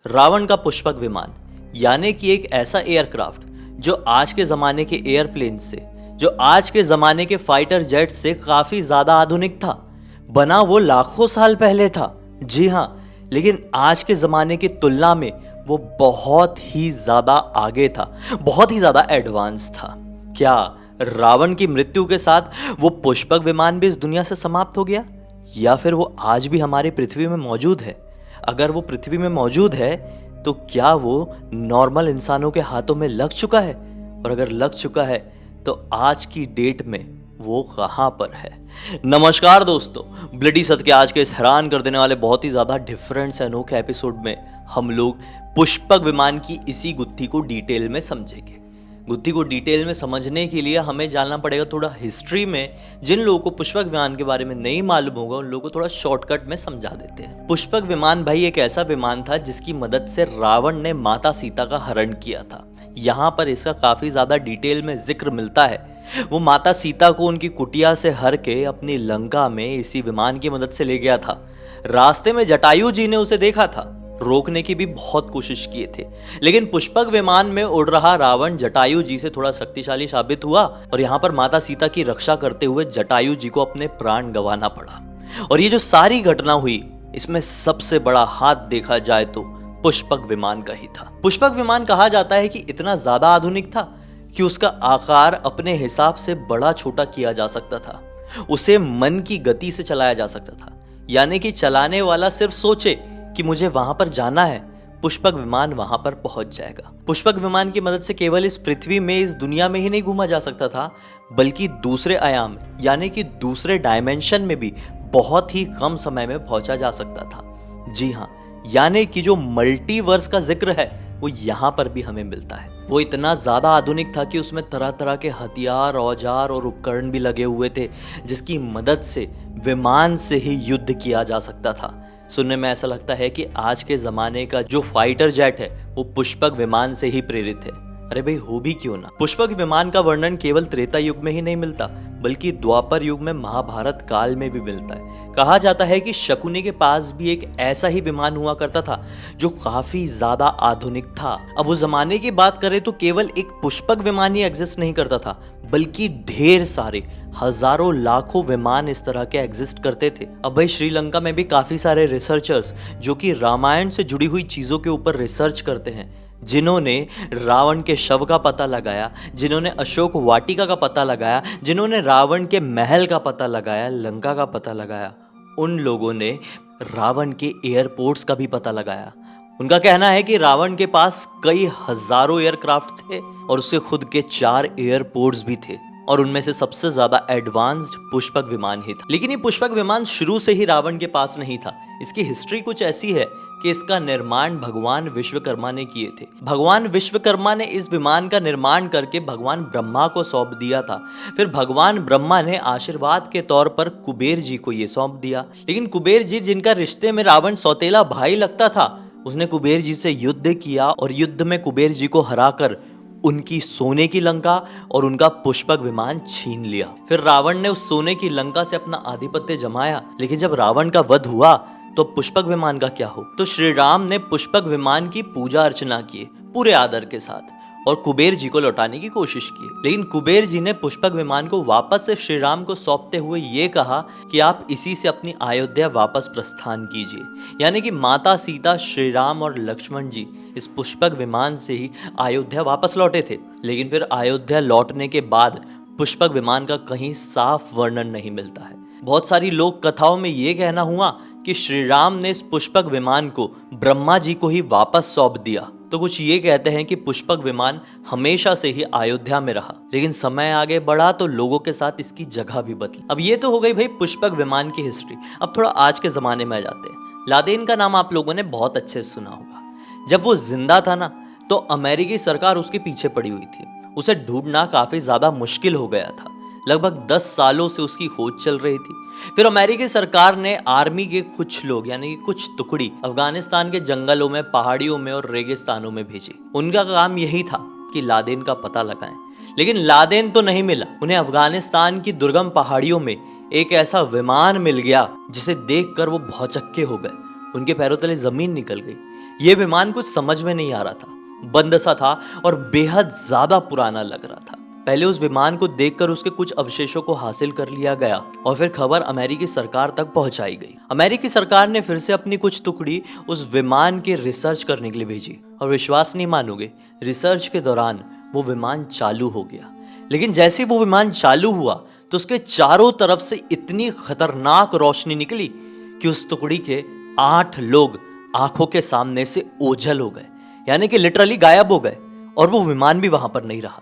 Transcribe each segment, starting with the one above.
रावण का पुष्पक विमान यानी कि एक ऐसा एयरक्राफ्ट जो आज के ज़माने के एयरप्लेन से, जो आज के ज़माने के फाइटर जेट से काफ़ी ज़्यादा आधुनिक था। बना वो लाखों साल पहले था, जी हाँ, लेकिन आज के ज़माने की तुलना में वो बहुत ही ज़्यादा आगे था, बहुत ही ज़्यादा एडवांस था। क्या रावण की मृत्यु के साथ वो पुष्पक विमान भी इस दुनिया से समाप्त हो गया, या फिर वो आज भी हमारी पृथ्वी में मौजूद है? अगर वो पृथ्वी में मौजूद है तो क्या वो नॉर्मल इंसानों के हाथों में लग चुका है? और अगर लग चुका है तो आज की डेट में वो कहां पर है? नमस्कार दोस्तों, ब्लडी सत्य के आज के इस हैरान कर देने वाले बहुत ही ज्यादा डिफरेंट से अनोखे एपिसोड में हम लोग पुष्पक विमान की इसी गुत्थी को डिटेल में समझेंगे। गुत्थी को डिटेल में समझने के लिए हमें जानना पड़ेगा थोड़ा हिस्ट्री में। जिन लोगों को पुष्पक विमान के बारे में नहीं मालूम होगा उन लोगों को थोड़ा शॉर्टकट में समझा देते हैं। पुष्पक विमान भाई एक ऐसा विमान था जिसकी मदद से रावण ने माता सीता का हरण किया था। यहाँ पर इसका काफी ज्यादा डिटेल में जिक्र मिलता है। वो माता सीता को उनकी कुटिया से हर के अपनी लंका में इसी विमान की मदद से ले गया था। रास्ते में जटायु जी ने उसे देखा था, रोकने की भी बहुत कोशिश किए थे, लेकिन पुष्पक विमान में उड़ रहा रावण जटायु जी से थोड़ा शक्तिशाली साबित हुआ और यहाँ पर माता सीता की रक्षा करते हुए जटायु जी को अपने प्राण गंवाना पड़ा। और ये जो सारी घटना हुई इसमें सबसे बड़ा हाथ देखा जाए तो पुष्पक विमान का ही था। पुष्पक विमान कहा जाता है कि इतना ज्यादा आधुनिक था कि उसका आकार अपने हिसाब से बड़ा छोटा किया जा सकता था। उसे मन की गति से चलाया जा सकता था, यानी कि चलाने वाला सिर्फ सोचे कि मुझे वहां पर जाना है, पुष्पक विमान वहां पर पहुंच जाएगा। पुष्पक विमान की मदद से केवल इस पृथ्वी में, इस दुनिया में ही नहीं घूमा जा सकता था, बल्कि दूसरे आयाम यानी कि दूसरे डायमेंशन में भी बहुत ही कम समय में पहुंचा जा सकता था। जी हाँ, यानी कि जो मल्टीवर्स का जिक्र है वो यहाँ पर भी हमें मिलता है। वो इतना ज्यादा आधुनिक था कि उसमें तरह तरह के हथियार, औजार और उपकरण भी लगे हुए थे जिसकी मदद से विमान से ही युद्ध किया जा सकता था। सुनने में ऐसा लगता है कि आज के ज़माने का जो फाइटर जेट है वो पुष्पक विमान से ही प्रेरित है। अरे भाई, हो भी क्यों ना। पुष्पक विमान का वर्णन केवल त्रेता युग में ही नहीं मिलता, बल्कि द्वापर युग में, महाभारत काल में भी मिलता है। कहा जाता है कि शकुनी के पास भी एक ऐसा ही विमान हुआ करता था जो काफी ज्यादा आधुनिक था। अब उस जमाने की बात करें तो केवल एक पुष्पक विमान ही एग्जिस्ट नहीं करता था, बल्कि ढेर सारे, हजारों लाखों विमान इस तरह के एग्जिस्ट करते थे। अब भाई, श्रीलंका में भी काफी सारे रिसर्चर्स जो कि रामायण से जुड़ी हुई चीजों के ऊपर रिसर्च करते हैं, जिन्होंने रावण के शव का पता लगाया, जिन्होंने अशोक वाटिका का पता लगाया, जिन्होंने रावण के महल का पता लगाया, लंका का पता लगाया, उन लोगों ने रावण के एयरपोर्ट्स का भी पता लगाया। उनका कहना है कि रावण के पास कई हजारों एयरक्राफ्ट थे और उसके खुद के 4 एयरपोर्ट्स भी थे, और उनमें से सबसे ज्यादा एडवांस्ड पुष्पक विमान ही था। लेकिन ये पुष्पक विमान शुरू से ही रावण के पास नहीं था। इसकी हिस्ट्री कुछ ऐसी है कि इसका निर्माण भगवान विश्वकर्मा ने किए थे। भगवान विश्वकर्मा ने इस विमान का निर्माण करके भगवान ब्रह्मा को सौंप दिया था। फिर भगवान ब्रह्मा ने आशीर्वाद के तौर पर कुबेर जी को ये सौंप दिया। लेकिन कुबेर जी, जिनका रिश्ते में रावण सौतेला भाई लगता था, उसने कुबेर जी से युद्ध किया और युद्ध में कुबेर जी को हराकर उनकी सोने की लंका और उनका पुष्पक विमान छीन लिया। फिर रावण ने उस सोने की लंका से अपना आधिपत्य जमाया। लेकिन जब रावण का वध हुआ तो पुष्पक विमान का क्या हो? तो श्री राम ने पुष्पक विमान की पूजा अर्चना की पूरे आदर के साथ और कुबेर जी को लौटाने की कोशिश की। लेकिन कुबेर जी ने पुष्पक विमान को वापस से श्री राम को सौंपते हुए ये कहा कि आप इसी से अपनी अयोध्या वापस प्रस्थान कीजिए। यानी कि माता सीता, श्री राम और लक्ष्मण जी इस पुष्पक विमान से ही अयोध्या वापस लौटे थे। लेकिन फिर अयोध्या लौटने के बाद पुष्पक विमान का कहीं साफ वर्णन नहीं मिलता है। बहुत सारी लोक कथाओं में ये कहना हुआ कि श्री राम ने इस पुष्पक विमान को ब्रह्मा जी को ही वापस सौंप दिया। तो कुछ ये कहते हैं कि पुष्पक विमान हमेशा से ही अयोध्या में रहा, लेकिन समय आगे बढ़ा तो लोगों के साथ इसकी जगह भी बदली। अब ये तो हो गई भाई पुष्पक विमान की हिस्ट्री। अब थोड़ा आज के जमाने में आ जाते हैं। लादेन का नाम आप लोगों ने बहुत अच्छे से सुना होगा। जब वो जिंदा था ना, तो अमेरिकी सरकार उसके पीछे पड़ी हुई थी। उसे ढूंढना काफी ज्यादा मुश्किल हो गया था। लगभग 10 सालों से उसकी खोज चल रही थी। फिर अमेरिकी सरकार ने आर्मी के कुछ लोग यानी कि कुछ टुकड़ी अफगानिस्तान के जंगलों में, पहाड़ियों में और रेगिस्तानों में भेजी। उनका काम यही था कि लादेन का पता लगाएं। लेकिन लादेन तो नहीं मिला। उन्हें अफगानिस्तान की दुर्गम पहाड़ियों में एक ऐसा विमान मिल गया जिसे देखकर वो भौचक्के हो गए। उनके पैरों तले जमीन निकल गई। ये विमान कुछ समझ में नहीं आ रहा था, बंद सा था और बेहद ज्यादा पुराना लग रहा था। पहले उस विमान को देखकर उसके कुछ अवशेषों को हासिल कर लिया गया और फिर खबर अमेरिकी सरकार तक पहुंचाई गई। अमेरिकी सरकार ने फिर से अपनी कुछ टुकड़ी उस विमान के रिसर्च करने के लिए भेजी और विश्वास नहीं मानोगे, रिसर्च के दौरान वो विमान चालू हो गया। लेकिन जैसे वो विमान चालू हुआ तो उसके चारों तरफ से इतनी खतरनाक रोशनी निकली कि उस टुकड़ी के 8 लोग आंखों के सामने से ओझल हो गए, यानी कि लिटरली गायब हो गए। और वो विमान भी वहां पर नहीं रहा,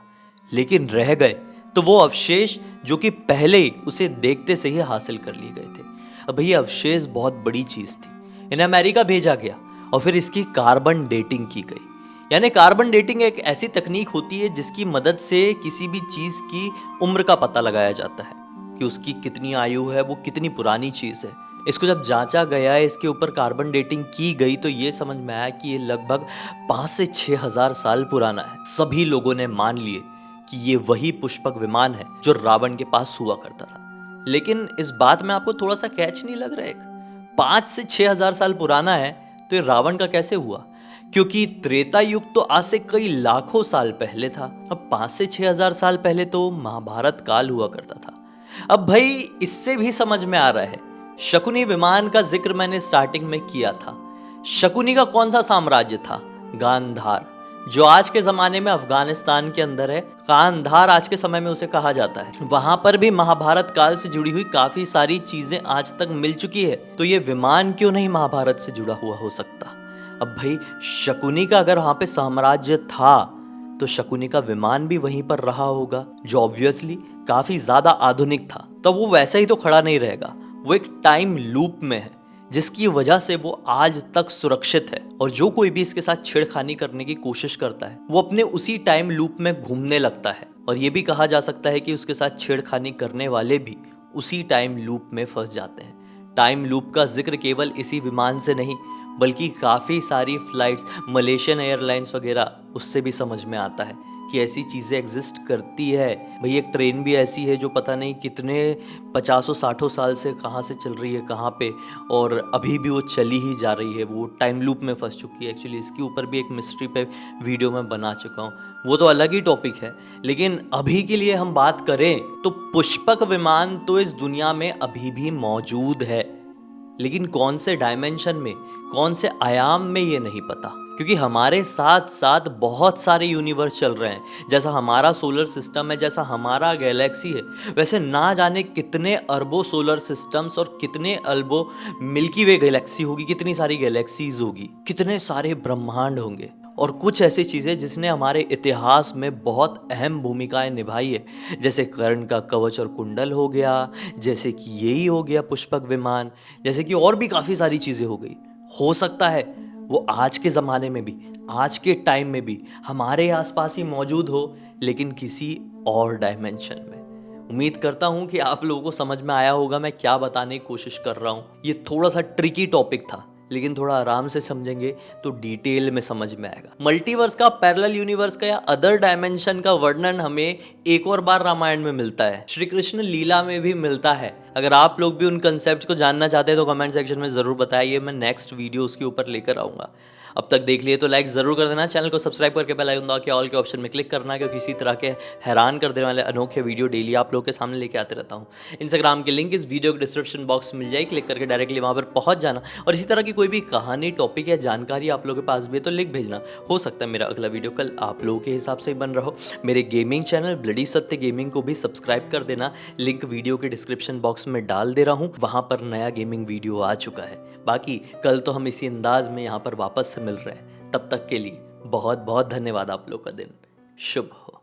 लेकिन रह गए तो वो अवशेष जो कि पहले ही उसे देखते से ही हासिल कर लिए गए थे। अब ये अवशेष बहुत बड़ी चीज थी। इन्हें अमेरिका भेजा गया और फिर इसकी कार्बन डेटिंग की गई। यानी कार्बन डेटिंग एक ऐसी तकनीक होती है जिसकी मदद से किसी भी चीज की उम्र का पता लगाया जाता है कि उसकी कितनी आयु है, वो कितनी पुरानी चीज है। इसको जब जांचा गया, इसके ऊपर कार्बन डेटिंग की गई तो ये समझ में आया कि ये लगभग 5 से 6 हजार साल पुराना है। सभी लोगों ने मान लिए कि ये वही पुष्पक विमान है जो रावण के पास हुआ करता था। लेकिन इस बात में आपको थोड़ा सा कैच नहीं लग रहा है? 5 से 6 हजार साल पुराना है तो ये रावण का कैसे हुआ? क्योंकि त्रेता युग तो आज से कई लाखों साल पहले था। अब 5 से 6 हजार साल पहले तो महाभारत काल हुआ करता था। अब भाई इससे भी समझ में आ रहा है, शकुनी विमान का जिक्र मैंने स्टार्टिंग में किया था। शकुनी का कौन सा साम्राज्य था? गांधार, जो आज के जमाने में अफगानिस्तान के अंदर है। गांधार आज के समय में उसे कहा जाता है। वहां पर भी महाभारत काल से जुड़ी हुई काफी सारी चीजें आज तक मिल चुकी है, तो ये विमान क्यों नहीं महाभारत से जुड़ा हुआ हो सकता? अब भाई शकुनी का अगर वहां पे साम्राज्य था तो शकुनी का विमान भी वहीं पर रहा होगा, जो ऑब्वियसली काफी ज्यादा आधुनिक था। तब वो वैसे ही तो खड़ा नहीं रहेगा, वो एक टाइम लूप में है जिसकी वजह से वो आज तक सुरक्षित है। और जो कोई भी इसके साथ छेड़खानी करने की कोशिश करता है वो अपने उसी टाइम लूप में घूमने लगता है। और ये भी कहा जा सकता है कि उसके साथ छेड़खानी करने वाले भी उसी टाइम लूप में फंस जाते हैं। टाइम लूप का जिक्र केवल इसी विमान से नहीं बल्कि काफ़ी सारी फ्लाइट्स, मलेशियन एयरलाइंस वगैरह, उससे भी समझ में आता है कि ऐसी चीज़ें एग्जिस्ट करती है। भाई एक ट्रेन भी ऐसी है जो पता नहीं कितने 50-60 साल से कहाँ से चल रही है, कहाँ पे, और अभी भी वो चली ही जा रही है। वो टाइम लूप में फंस चुकी है। एक्चुअली इसके ऊपर भी एक मिस्ट्री पे वीडियो में बना चुका हूँ, वो तो अलग ही टॉपिक है। लेकिन अभी के लिए हम बात करें तो पुष्पक विमान तो इस दुनिया में अभी भी मौजूद है, लेकिन कौन से डायमेंशन में, कौन से आयाम में, ये नहीं पता। क्योंकि हमारे साथ साथ बहुत सारे यूनिवर्स चल रहे हैं। जैसा हमारा सोलर सिस्टम है, जैसा हमारा गैलेक्सी है, वैसे ना जाने कितने अरबों सोलर सिस्टम्स और कितने अरबों मिल्की वे गैलेक्सी होगी, कितनी सारी गैलेक्सीज होगी, कितने सारे ब्रह्मांड होंगे। और कुछ ऐसी चीज़ें जिसने हमारे इतिहास में बहुत अहम भूमिकाएं निभाई है, जैसे कर्ण का कवच और कुंडल हो गया, जैसे कि यही हो गया पुष्पक विमान, जैसे कि और भी काफ़ी सारी चीज़ें हो गई। हो सकता है वो आज के ज़माने में भी, आज के टाइम में भी हमारे आसपास ही मौजूद हो, लेकिन किसी और डायमेंशन में। उम्मीद करता हूँ कि आप लोगों को समझ में आया होगा मैं क्या बताने की कोशिश कर रहा हूँ। ये थोड़ा सा ट्रिकी टॉपिक था, लेकिन थोड़ा आराम से समझेंगे तो डिटेल में समझ में आएगा। मल्टीवर्स का, पैरेलल यूनिवर्स का या अदर डायमेंशन का वर्णन हमें एक और बार रामायण में मिलता है, श्री कृष्ण लीला में भी मिलता है। अगर आप लोग भी उन कंसेप्ट को जानना चाहते हैं तो कमेंट सेक्शन में जरूर बताइए, मैं नेक्स्ट वीडियो उसके ऊपर लेकर आऊंगा। अब तक देख लिए तो लाइक जरूर कर देना, चैनल को सब्सक्राइब करके बेल आइकन दबा के ऑल के ऑप्शन में क्लिक करना, क्योंकि इसी तरह के हैरान कर देने वाले अनोखे वीडियो डेली आप लोगों के सामने लेके आते रहता हूँ। इंस्टाग्राम की लिंक इस वीडियो के डिस्क्रिप्शन बॉक्स में मिल जाएगी, क्लिक करके डायरेक्टली वहाँ पर पहुँच जाना। और इसी तरह की कोई भी कहानी, टॉपिक या जानकारी आप लोगों के पास भी है तो लिख भेजना। हो सकता है मेरा अगला वीडियो कल आप लोगों के हिसाब से ही बन रहा हो। मेरे गेमिंग चैनल ब्लडी सत्य गेमिंग को भी सब्सक्राइब कर देना, लिंक वीडियो के डिस्क्रिप्शन बॉक्स में डाल दे रहा हूँ, वहाँ पर नया गेमिंग वीडियो आ चुका है। बाकी कल तो हम इसी अंदाज में यहाँ पर वापस से मिल रहे हैं। तब तक के लिए बहुत बहुत धन्यवाद। आप लोग का दिन शुभ हो।